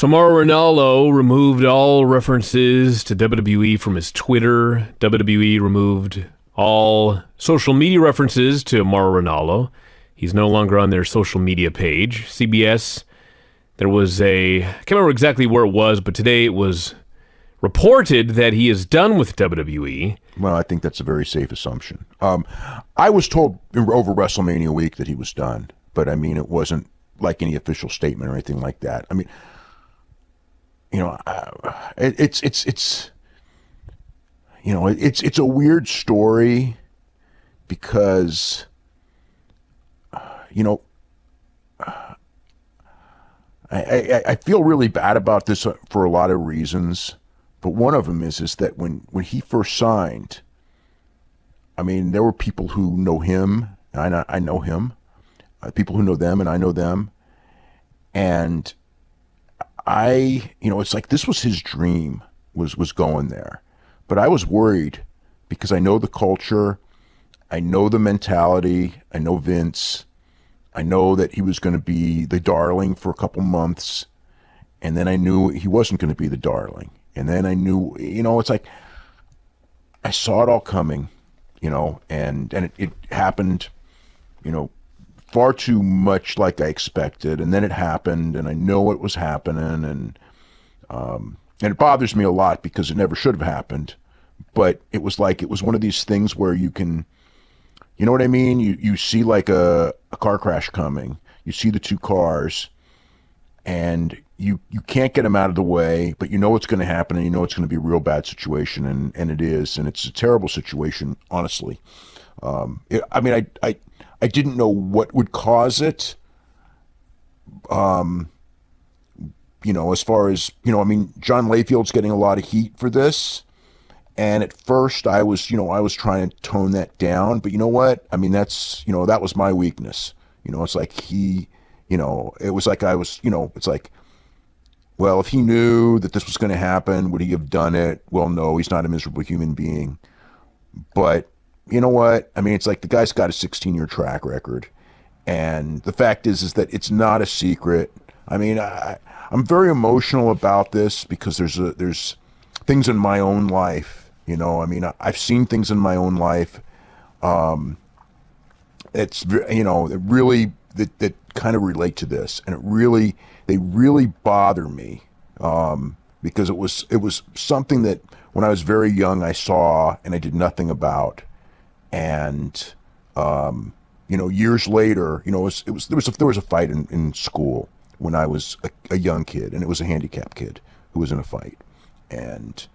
So Mauro Ranallo removed all references to WWE from his Twitter. WWE removed all social media references to Mauro Ranallo. He's no longer on their social media page. CBS, there was I can't remember exactly where it was, but today it was reported that he is done with WWE. Well, I think that's a very safe assumption. I was told over WrestleMania week that he was done, but I mean, it wasn't like any official statement or anything like that. I mean, you know, it's a weird story because, I feel really bad about this for a lot of reasons, but one of them is that when he first signed, I mean, there were people who know him, and I know him, people who know them, and I know them, and it's like this was his dream, was going there. But I was worried because I know the culture, I know the mentality, I know Vince, I know that he was going to be the darling for a couple months, and then I knew he wasn't going to be the darling. And then I knew, it's like I saw it all coming, and it happened, far too much like I expected, and then it happened, and I know it was happening, and it bothers me a lot because it never should have happened, but it was one of these things where you can, you know what I mean? You see like a car crash coming, you see the two cars, and you can't get them out of the way, but you know what's going to happen, and you know it's going to be a real bad situation, and it is, and it's a terrible situation, honestly. I didn't know what would cause it. As far as, John Layfield's getting a lot of heat for this. And at first I was trying to tone that down, but you know what? I mean, that's, that was my weakness. It's like it was like I was, it's like, well, if he knew that this was going to happen, would he have done it? Well, no, he's not a miserable human being. But you know what? I mean, it's like the guy's got a 16-year track record. And the fact is that it's not a secret. I mean, I'm very emotional about this because there's things in my own life, I mean, I've seen things in my own life. It's, it really, that kind of relate to this. And they really bother me. Because it was something that when I was very young, I saw and I did nothing about. And, years later, there was a fight in school when I was a young kid, and it was a handicapped kid who was in a fight. And,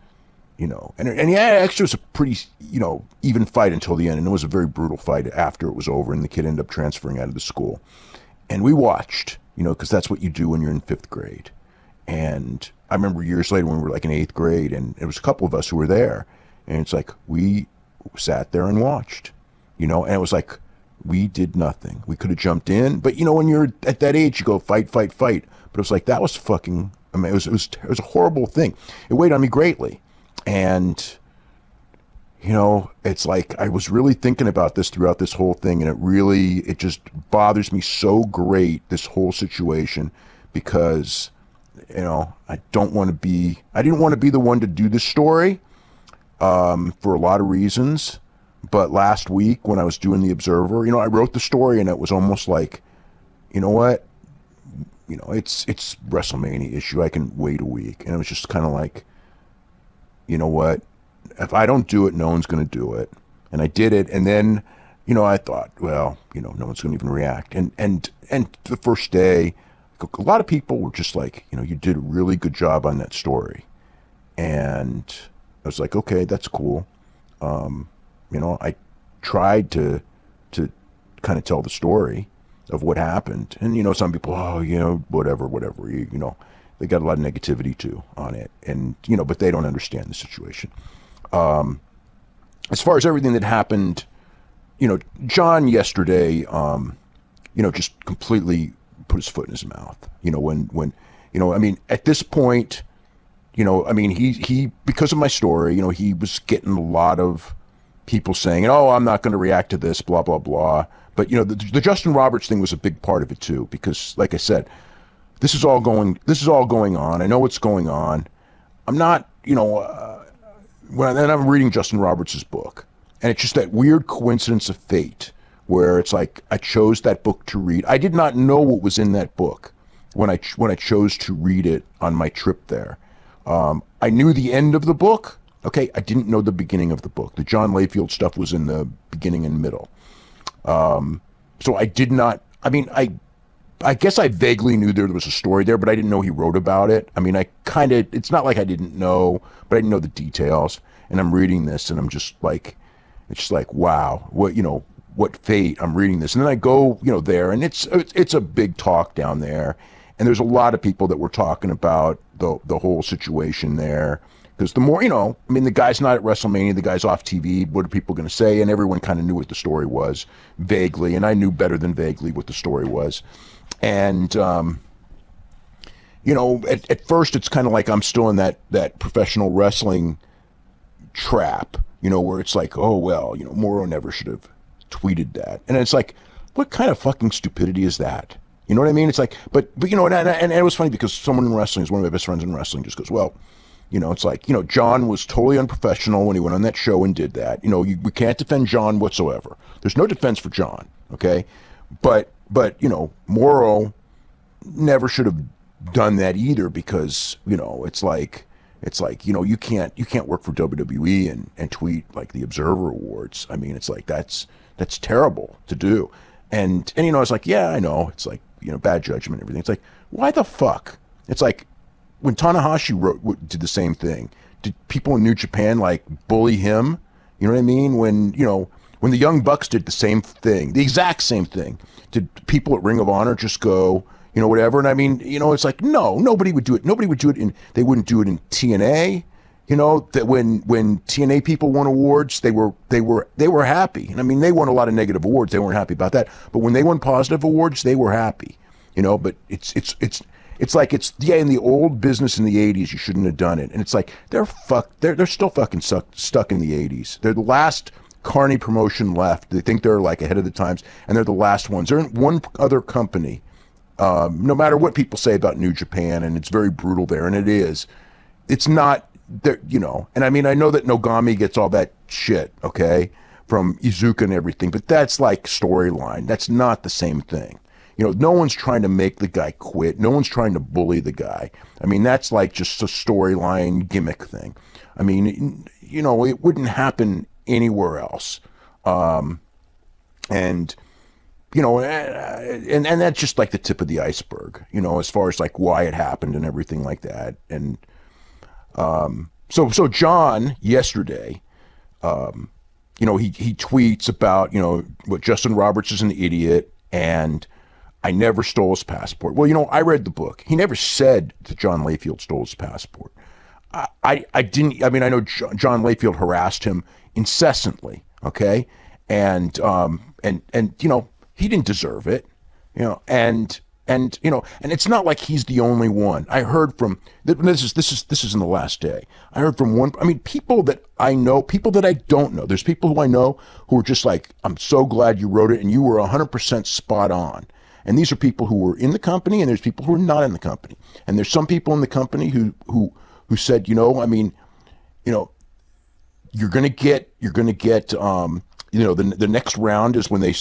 and yeah, actually it was a pretty, even fight until the end. And it was a very brutal fight after it was over, and the kid ended up transferring out of the school. And we watched, because that's what you do when you're in 5th grade. And I remember years later when we were like in 8th grade, and there was a couple of us who were there, and it's like, we sat there and watched, and it was like, we did nothing. We could have jumped in, but when you're at that age, you go fight. But it was like, that was fucking, I mean, it was a horrible thing. It weighed on me greatly. And, it's like, I was really thinking about this throughout this whole thing, and it just bothers me so great, this whole situation, because, I didn't want to be the one to do this story, for a lot of reasons. But last week when I was doing the Observer, I wrote the story, and it was almost like, you know what, it's WrestleMania issue. I can wait a week. And it was just kind of like, you know what, if I don't do it, no one's going to do it. And I did it. And then, I thought, well, no one's going to even react. And the first day, a lot of people were just like, you did a really good job on that story. And I was like, okay, that's cool. I tried to kind of tell the story of what happened. And, some people, whatever, they got a lot of negativity too on it. And, but they don't understand the situation. As far as everything that happened, John yesterday, just completely put his foot in his mouth, when, I mean, at this point, he because of my story, he was getting a lot of people saying, oh, I'm not going to react to this, blah, blah, blah. But, the Justin Roberts thing was a big part of it too, because like I said, this is all going on. I know what's going on. I'm not, then I'm reading Justin Roberts' book, and it's just that weird coincidence of fate where it's like I chose that book to read. I did not know what was in that book when I chose to read it on my trip there. I knew the end of the book. Okay, I didn't know the beginning of the book. The John Layfield stuff was in the beginning and middle. So I did not. I mean, I guess I vaguely knew there was a story there, but I didn't know he wrote about it. I mean, it's not like I didn't know, but I didn't know the details. And I'm reading this, and I'm just like, it's just like, wow, what fate. I'm reading this. And then I go, there, and it's a big talk down there. And there's a lot of people that were talking about the whole situation there. Because the more, the guy's not at WrestleMania, the guy's off TV, what are people going to say? And everyone kind of knew what the story was, vaguely. And I knew better than vaguely what the story was. And, at first it's kind of like I'm still in that professional wrestling trap, where it's like, oh, well, Mauro never should have tweeted that. And it's like, what kind of fucking stupidity is that? You know what I mean? It's like, but and it was funny because someone in wrestling is one of my best friends in wrestling just goes, well, it's like, John was totally unprofessional when he went on that show and did that. We can't defend John whatsoever. There's no defense for John, okay? But Mauro never should have done that either because, it's like, you can't work for WWE and tweet like the Observer Awards. I mean, it's like, that's terrible to do. And I was like, yeah, I know. It's like, bad judgment and everything. It's like, why the fuck? It's like, when Tanahashi did the same thing, did people in New Japan like bully him? You know what I mean? When the Young Bucks did the same thing, the exact same thing, did people at Ring of Honor just go, whatever? And I mean, it's like, no, nobody would do it. Nobody would do it they wouldn't do it in TNA. That when TNA people won awards, they were happy. And I mean, they won a lot of negative awards. They weren't happy about that. But when they won positive awards, they were happy. But it's like in the old business in the 80s, you shouldn't have done it. And it's like, they're still fucking stuck in the 80s. They're the last carny promotion left. They think they're like ahead of the times, and they're the last ones. They're in one other company, no matter what people say about New Japan, and it's very brutal there, and it is. It's not, and I mean, I know that Nogami gets all that shit, okay, from Iizuka and everything, but that's like storyline. That's not the same thing. No one's trying to make the guy quit. No one's trying to bully the guy. I mean, that's like just a storyline gimmick thing. I mean, it wouldn't happen anywhere else. And that's just like the tip of the iceberg, as far as like why it happened and everything like that. And so John yesterday, he tweets about, what Justin Roberts is an idiot and I never stole his passport. Well, I read the book. He never said that John Layfield stole his passport. I didn't. I mean, I know John Layfield harassed him incessantly. Okay, and he didn't deserve it. And it's not like he's the only one. I heard from this is in the last day. I heard from one. I mean, people that I know, people that I don't know. There's people who I know who are just like, I'm so glad you wrote it, and you were 100% spot on. And these are people who were in the company, and there's people who are not in the company. And there's some people in the company who said, I mean, you're gonna get, the next round is when they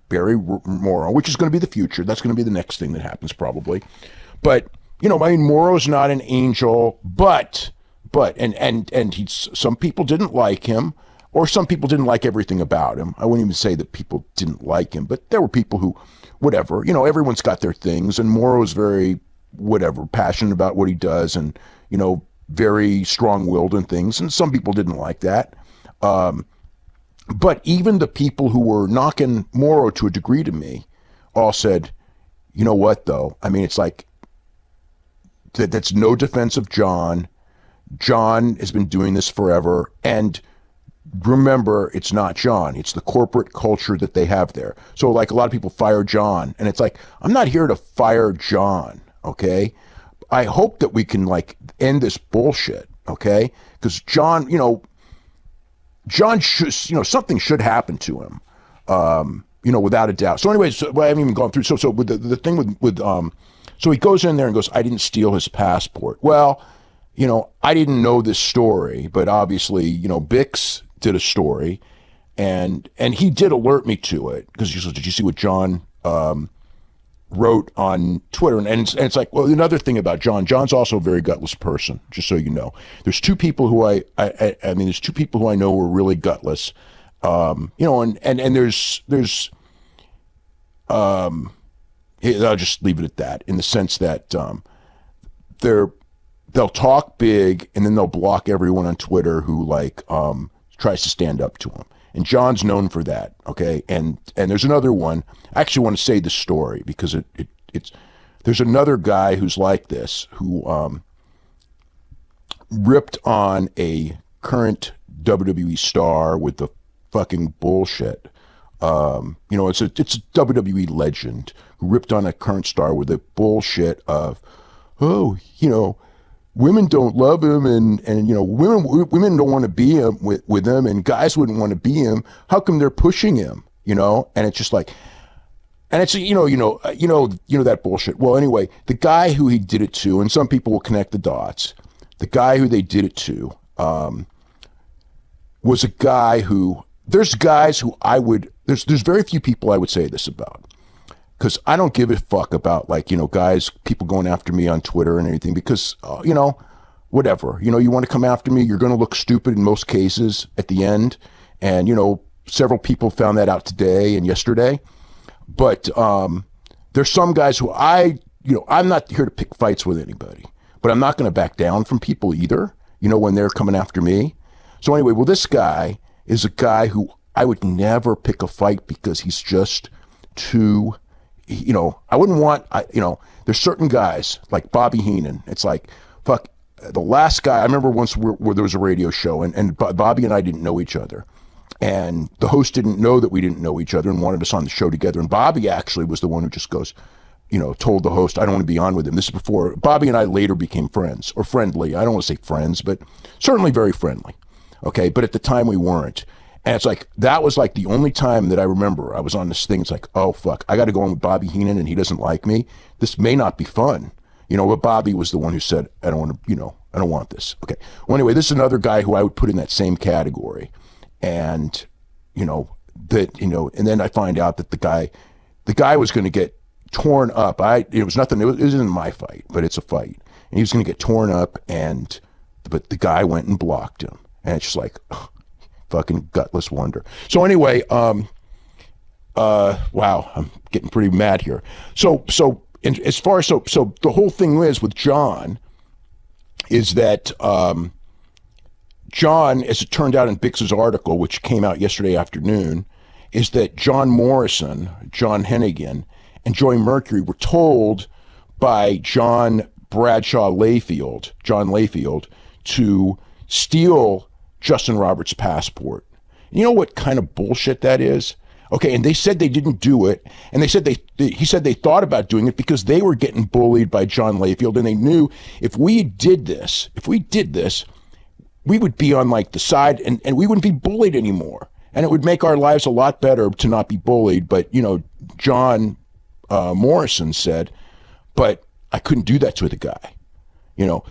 bury Mauro, which is going to be the future. That's going to be the next thing that happens probably. But I mean, Mauro's not an angel, but some people didn't like him. Or some people didn't like everything about him. I wouldn't even say that people didn't like him, but there were people who, whatever, everyone's got their things. And Mauro is very, passionate about what he does and, very strong-willed and things. And some people didn't like that. But even the people who were knocking Mauro to a degree to me all said, you know what, though? I mean, it's like, that's no defense of John. John has been doing this forever. And remember, it's not John. It's the corporate culture that they have there. So like a lot of people fire John, and it's like, I'm not here to fire John, okay? I hope that we can like end this bullshit, okay? Because John, John should, something should happen to him, without a doubt. So anyways, I haven't even gone through. So with the thing with So he goes in there and goes, I didn't steal his passport. Well, I didn't know this story, but obviously, Bix did a story, and he did alert me to it because he said, did you see what John wrote on Twitter? And it's like, well, another thing about John's also a very gutless person, just so you know. There's two people who there's two people who I know were really gutless, and there's I'll just leave it at that, in the sense that they'll talk big and then they'll block everyone on Twitter who tries to stand up to them. And John's known for that, okay? And there's another one. I actually want to say the story because it's there's another guy who's like this, who ripped on a current WWE star with the fucking bullshit. It's a WWE legend who ripped on a current star with the bullshit of, women don't love him, and women don't want to be him with him, and guys wouldn't want to be him. How come they're pushing him? And it's just like, and it's that bullshit. Well, anyway, the guy who he did it to, and some people will connect the dots. The guy who they did it to was a guy who. There's guys who there's very few people I would say this about, because I don't give a fuck about people going after me on Twitter and anything, because, whatever, you want to come after me, you're going to look stupid in most cases at the end. And, several people found that out today and yesterday, but there's some guys who I'm not here to pick fights with anybody, but I'm not going to back down from people either, when they're coming after me. So anyway, well, this guy is a guy who I would never pick a fight because he's just too, I wouldn't want, there's certain guys like Bobby Heenan. It's like, fuck, the last guy, I remember once where there was a radio show and Bobby and I didn't know each other. And the host didn't know that we didn't know each other and wanted us on the show together. And Bobby actually was the one who just goes, told the host, I don't want to be on with him. This is before Bobby and I later became friends, or friendly. I don't want to say friends, but certainly very friendly. Okay, but at the time we weren't. And it's like, that was like the only time that I remember I was on this thing. It's like, oh, fuck, I got to go on with Bobby Heenan and he doesn't like me. This may not be fun. But Bobby was the one who said, I don't want to, I don't want this. Okay. Well, anyway, this is another guy who I would put in that same category. And, and then I find out that the guy was going to get torn up. It was nothing, it isn't my fight, but it's a fight. And he was going to get torn up, but the guy went and blocked him. And it's just like, fucking gutless wonder. So anyway, wow, I'm getting pretty mad here. So as far as, so the whole thing is with John is that, John, as it turned out in Bix's article, which came out yesterday afternoon, is that John Morrison, John Hennigan, and Joy Mercury were told by John Layfield, to steal Justin Roberts' passport. You know what kind of bullshit that is? Okay, and they said they didn't do it, and they said he said they thought about doing it because they were getting bullied by John Layfield, and they knew if we did this, we would be on the side, and we wouldn't be bullied anymore, and it would make our lives a lot better to not be bullied. But John Morrison said, but I couldn't do that to the guy,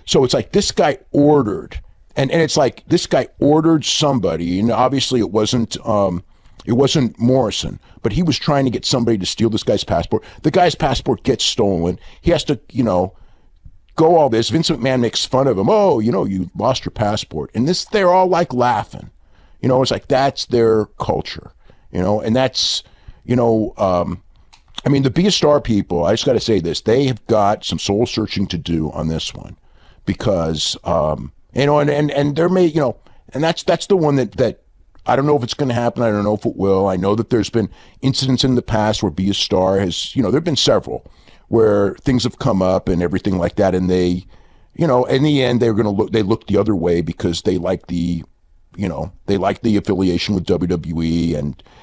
So it's like this guy ordered. And it's like this guy ordered somebody, and obviously it wasn't Morrison, but he was trying to get somebody to steal this guy's passport. The guy's passport gets stolen. He has to, go all this. Vince McMahon makes fun of him. Oh, you lost your passport. And they're all laughing. It's like that's their culture, and that's, the Be a Star people, I just got to say this, they have got some soul searching to do on this one because, and there may, and that's the one that I don't know if it's going to happen. I don't know if it will. I know that there's been incidents in the past where Be a Star has, there've been several where things have come up and everything like that. And they, in the end, they look the other way because they like the affiliation with WWE,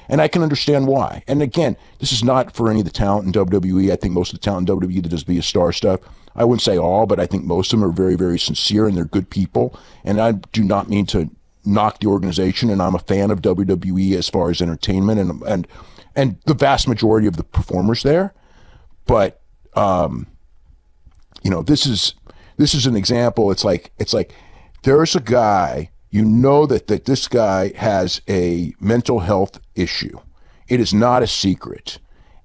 and I can understand why. And again, this is not for any of the talent in WWE. I think most of the talent in WWE that does Be a Star stuff, I wouldn't say all, but I think most of them are very, very sincere and they're good people. And I do not mean to knock the organization, and I'm a fan of WWE as far as entertainment and the vast majority of the performers there. But this is an example. It's like there's a guy, that this guy has a mental health issue. It is not a secret.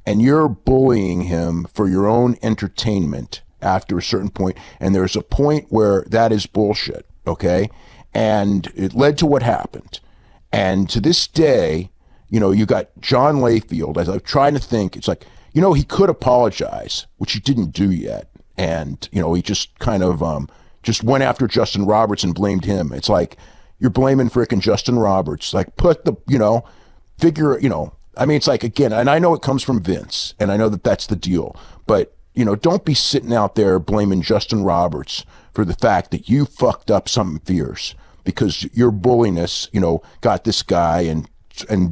And you're bullying him for your own entertainment after a certain point. And there's a point where that is bullshit, okay? And it led to what happened. And to this day, you got John Layfield. As I'm trying to think, it's like, he could apologize, which he didn't do yet. And, he just kind of just went after Justin Roberts and blamed him. It's like, you're blaming frickin' Justin Roberts. Like, put the, figure, it's like, again, and I know it comes from Vince, and I know that that's the deal. But, don't be sitting out there blaming Justin Roberts for the fact that you fucked up something fierce, because your bulliness, got this guy and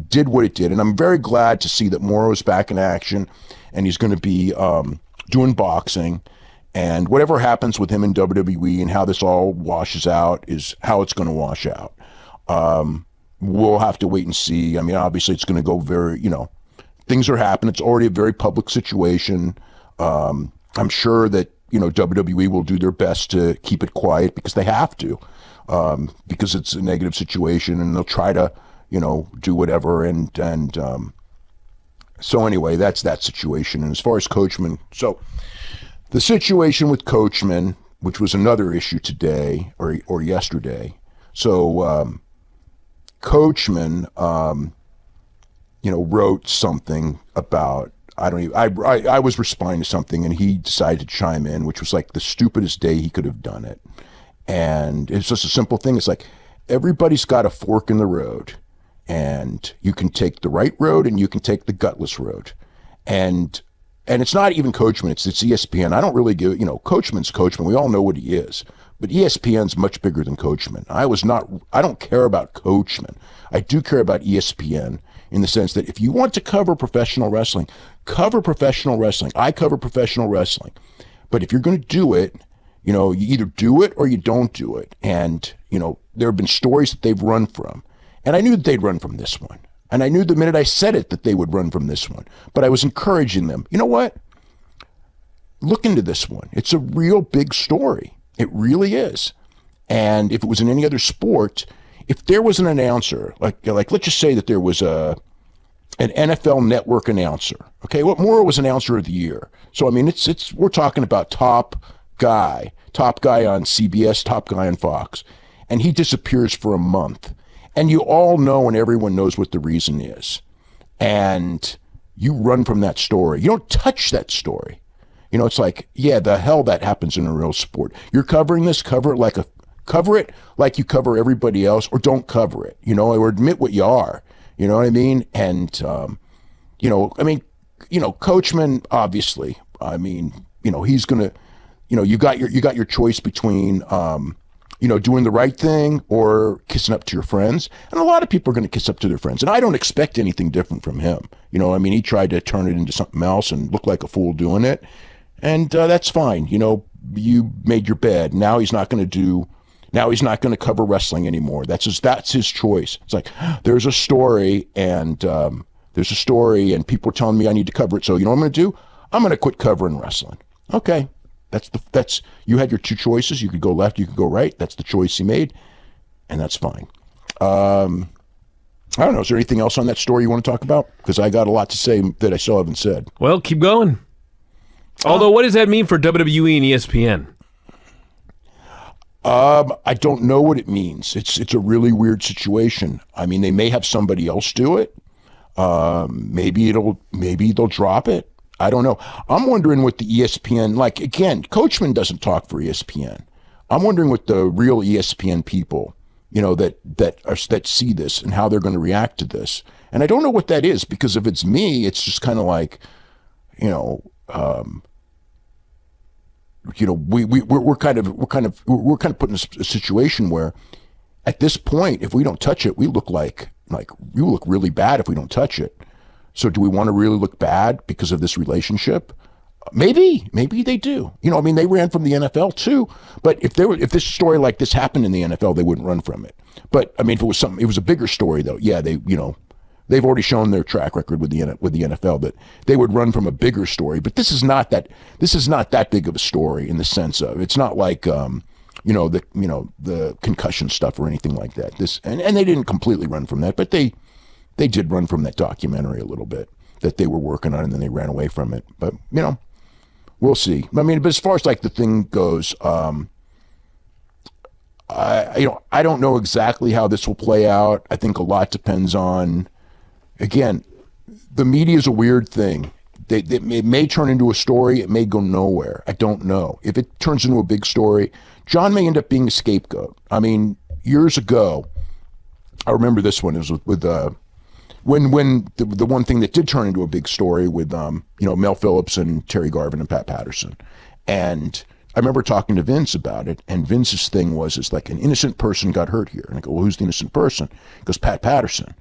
did what it did. And I'm very glad to see that Mauro's back in action, and he's going to be doing boxing. And whatever happens with him in WWE and how this all washes out is how it's going to wash out. We'll have to wait and see. I mean, obviously it's going to go very, things are happening. It's already a very public situation. I'm sure that, WWE will do their best to keep it quiet, because they have to, because it's a negative situation, and they'll try to, do whatever. And so anyway, that's that situation. And as far as Coachman, the situation with Coachman, which was another issue today or yesterday. So Coachman, wrote something about, I was responding to something, and he decided to chime in, which was like the stupidest day he could have done it. And it's just a simple thing. It's like, everybody's got a fork in the road, and you can take the right road and you can take the gutless road. And it's not even Coachman, it's ESPN. I don't really give, Coachman's Coachman. We all know what he is. But ESPN's much bigger than Coachman. I don't care about Coachman. I do care about ESPN, in the sense that if you want to cover professional wrestling, cover professional wrestling. I cover professional wrestling. But if you're going to do it, you either do it or you don't do it. And, there have been stories that they've run from. And I knew that they'd run from this one. And I knew the minute I said it that they would run from this one. But I was encouraging them. You know what? Look into this one. It's a real big story. It really is. And if it was in any other sport, if there was an announcer, like let's just say that there was an NFL Network announcer. Okay, well, Mauro was announcer of the year. So I mean, we're talking about top guy on CBS, top guy on Fox, and he disappears for a month. And you all know, and everyone knows what the reason is. And you run from that story. You don't touch that story. It's like, yeah, the hell that happens in a real sport. You're covering this, cover it like you cover everybody else, or don't cover it, or admit what you are. You know what I mean? And, Coachman, obviously, he's going to, you got your choice between, doing the right thing or kissing up to your friends. And a lot of people are going to kiss up to their friends. And I don't expect anything different from him. He tried to turn it into something else and look like a fool doing it. And that's fine. You made your bed. Now he's not going to cover wrestling anymore. That's his choice. It's like, there's a story and people are telling me I need to cover it. So you know what I'm going to do? I'm going to quit covering wrestling. Okay. That's you had your two choices. You could go left, you could go right. That's the choice he made, and that's fine. I don't know. Is there anything else on that story you want to talk about? Because I got a lot to say that I still haven't said. Well, keep going. Although, what does that mean for WWE and ESPN? I don't know what it means. It's a really weird situation. I mean, they may have somebody else do it. Maybe they'll drop it. I don't know. I'm wondering what the ESPN, like, again, Coachman doesn't talk for ESPN. I'm wondering what the real ESPN people, that see this and how they're going to react to this. And I don't know what that is, because if it's me, it's just kind of like, we're kind of put in a situation where, at this point, if we don't touch it, we look we look really bad if we don't touch it. So do we want to really look bad because of this relationship? Maybe they do. They ran from the NFL too. But if this story like this happened in the NFL, they wouldn't run from it. But I mean, if it was a bigger story though, yeah, they They've already shown their track record with the NFL that they would run from a bigger story. But this is not that big of a story in the sense of it's not like the concussion stuff or anything like that. And they didn't completely run from that, but they did run from that documentary a little bit that they were working on, and then they ran away from it. But we'll see. I mean, but as far as like the thing goes, I don't know exactly how this will play out. I think a lot depends on, again, the media is a weird thing. It may turn into a story. It may go nowhere. I don't know. If it turns into a big story, John may end up being a scapegoat. I mean, years ago, I remember this one. It was with when the one thing that did turn into a big story with Mel Phillips and Terry Garvin and Pat Patterson, and I remember talking to Vince about it, and Vince's thing was like an innocent person got hurt here, and I go, well, who's the innocent person? He goes, Pat Patterson,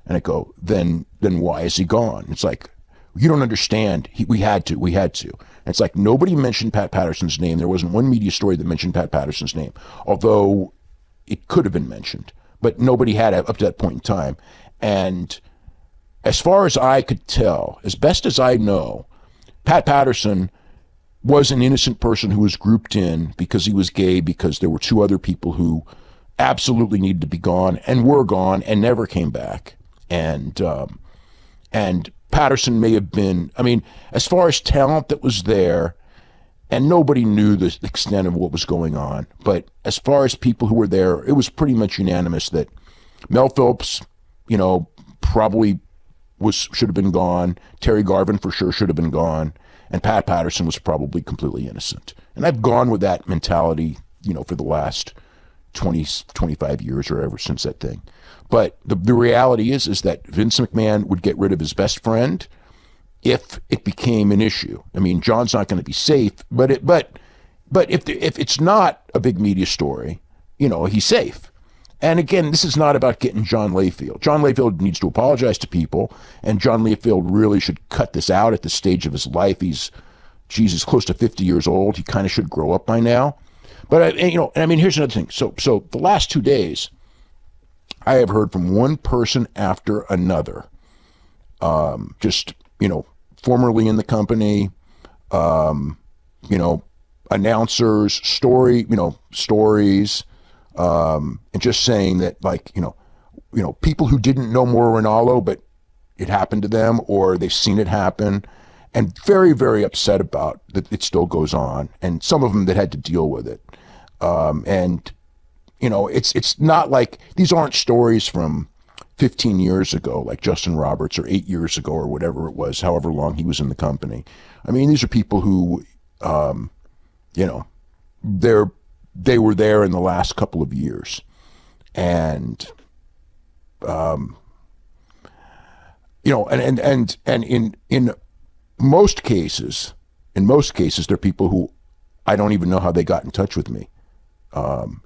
and I go, then why is he gone? It's like, you don't understand. We had to. And it's like nobody mentioned Pat Patterson's name. There wasn't one media story that mentioned Pat Patterson's name, although it could have been mentioned, but nobody had it up to that point in time. And as far as I could tell, as best as I know, Pat Patterson was an innocent person who was grouped in because he was gay, because there were two other people who absolutely needed to be gone and were gone and never came back. And Patterson may have been, I mean, as far as talent that was there, and nobody knew the extent of what was going on, but as far as people who were there, it was pretty much unanimous that Mel Phillips, probably should have been gone. Terry Garvin for sure should have been gone. And Pat Patterson was probably completely innocent. And I've gone with that mentality, for the last 20, 25 years or ever since that thing. But the reality is that Vince McMahon would get rid of his best friend if it became an issue. I mean, John's not going to be safe, but if it's not a big media story, he's safe. And again, this is not about getting John Layfield. John Layfield needs to apologize to people, and John Layfield really should cut this out at this stage of his life. He's close to 50 years old. He kind of should grow up by now. But here's another thing. So the last 2 days, I have heard from one person after another, formerly in the company, announcers, stories, and just saying that, people who didn't know Mauro Ranallo, but it happened to them, or they've seen it happen, and very, very upset about that it still goes on, and some of them that had to deal with it. It's not like, these aren't stories from 15 years ago, like Justin Roberts, or 8 years ago, or whatever it was, however long he was in the company. I mean, these are people who, they were there in the last couple of years. And, and in most cases, they're people who I don't even know how they got in touch with me.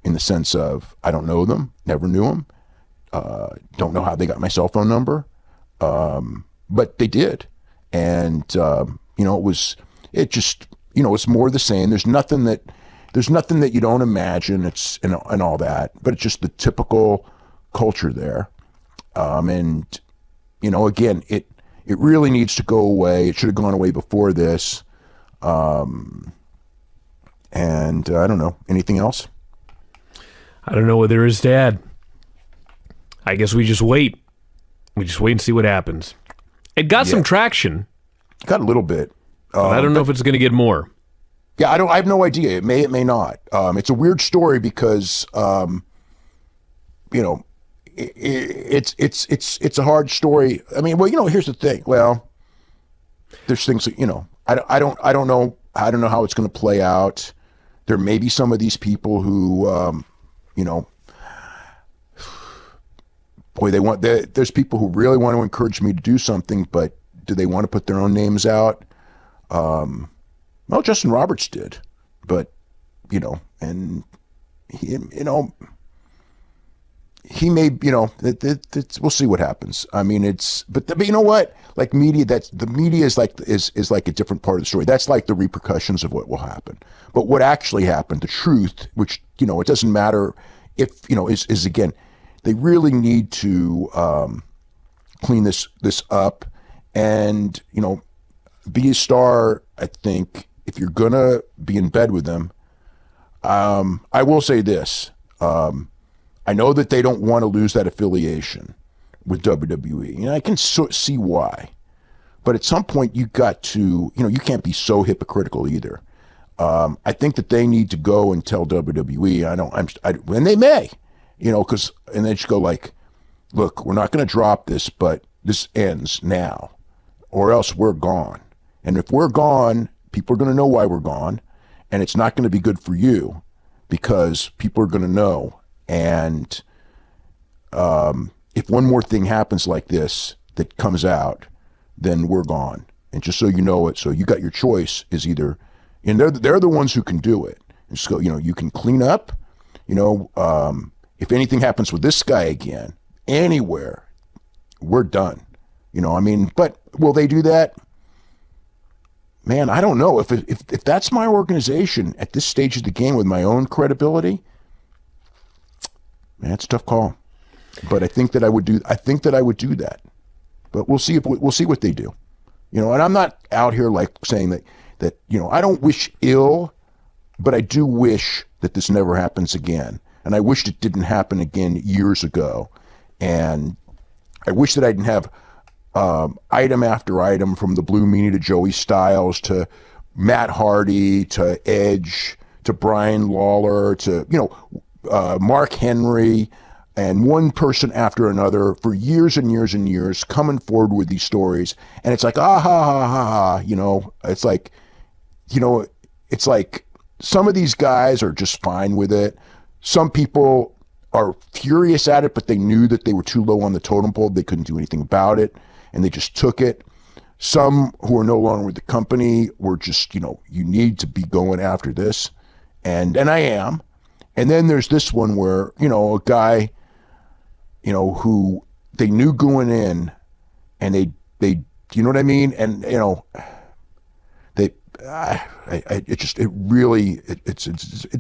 In the sense of, I don't know them, never knew them, don't know how they got my cell phone number, but they did. And, it's more the same. There's nothing that you don't imagine. It's, and all that, but it's just the typical culture there. Again, it really needs to go away. It should have gone away before this. And I don't know. Anything else? I don't know what there is to add. I guess we just wait. We just wait and see what happens. It got some traction. Got a little bit. I don't know if it's going to get more. Yeah, I have no idea. It may not. It's a weird story because, it's a hard story. I mean, here's the thing. Well, there's things that, I don't know how it's going to play out. There may be some of these people who, there's people who really want to encourage me to do something, but do they want to put their own names out? Well, Justin Roberts did, but, and he may, we'll see what happens. I mean, but you know what? Like media, the media is like a different part of the story. That's like the repercussions of what will happen. But what actually happened, the truth, which, it doesn't matter if, is again, they really need to clean this up, and be a star. I think if you're gonna be in bed with them, I will say this: I know that they don't want to lose that affiliation with WWE, and I can see why. But at some point, you got to, you can't be so hypocritical either. I think that they need to go and tell WWE. And they may, and they just go like, look, we're not going to drop this, but this ends now, or else we're gone. And if we're gone, people are going to know why we're gone, and it's not going to be good for you because people are going to know. And if one more thing happens like this that comes out, then we're gone. And just so you know it, so you got your choice is either, and they're the ones who can do it. And just go, you can clean up, if anything happens with this guy again, anywhere, we're done. But will they do that? Man, I don't know. If that's my organization at this stage of the game with my own credibility, man, it's a tough call. But I think that I would do that. But we'll see what they do. And I'm not out here like saying that I don't wish ill, but I do wish that this never happens again. And I wished it didn't happen again years ago. And I wish that I didn't have item after item, from the Blue Meanie to Joey Styles to Matt Hardy to Edge to Brian Lawler to Mark Henry, and one person after another for years and years and years coming forward with these stories. And it's like, ha ha ha, it's like, it's like some of these guys are just fine with it. Some people are furious at it, but they knew that they were too low on the totem pole. They couldn't do anything about it, and they just took it. Some who are no longer with the company were just, you need to be going after this. And I am. And then there's this one where, a guy, who they knew going in, and they you know what I mean? And, it's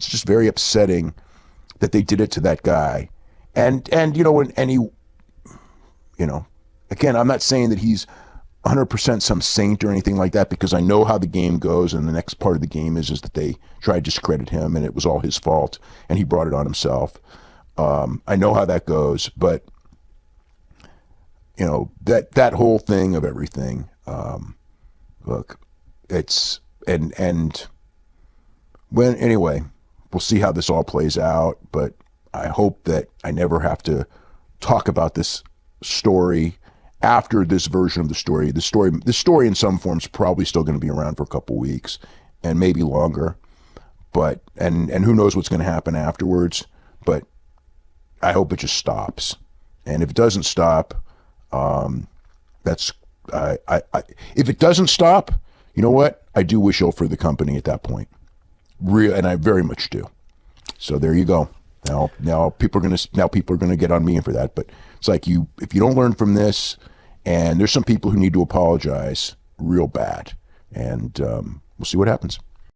just very upsetting that they did it to that guy. And he, again, I'm not saying that he's 100% some saint or anything like that, because I know how the game goes, and the next part of the game is that they try to discredit him, and it was all his fault, and he brought it on himself. I know how that goes, but that whole thing of everything, look, it's, and when, anyway, we'll see how this all plays out, but I hope that I never have to talk about this story after this version of the story. The story in some form is probably still going to be around for a couple weeks and maybe longer, but, and who knows what's going to happen afterwards, but I hope it just stops. And if it doesn't stop, if it doesn't stop, you know what? I do wish ill for the company at that point. And I very much do. So there you go. Now people are gonna get on me for that. But it's like, if you don't learn from this, and there's some people who need to apologize real bad, and we'll see what happens.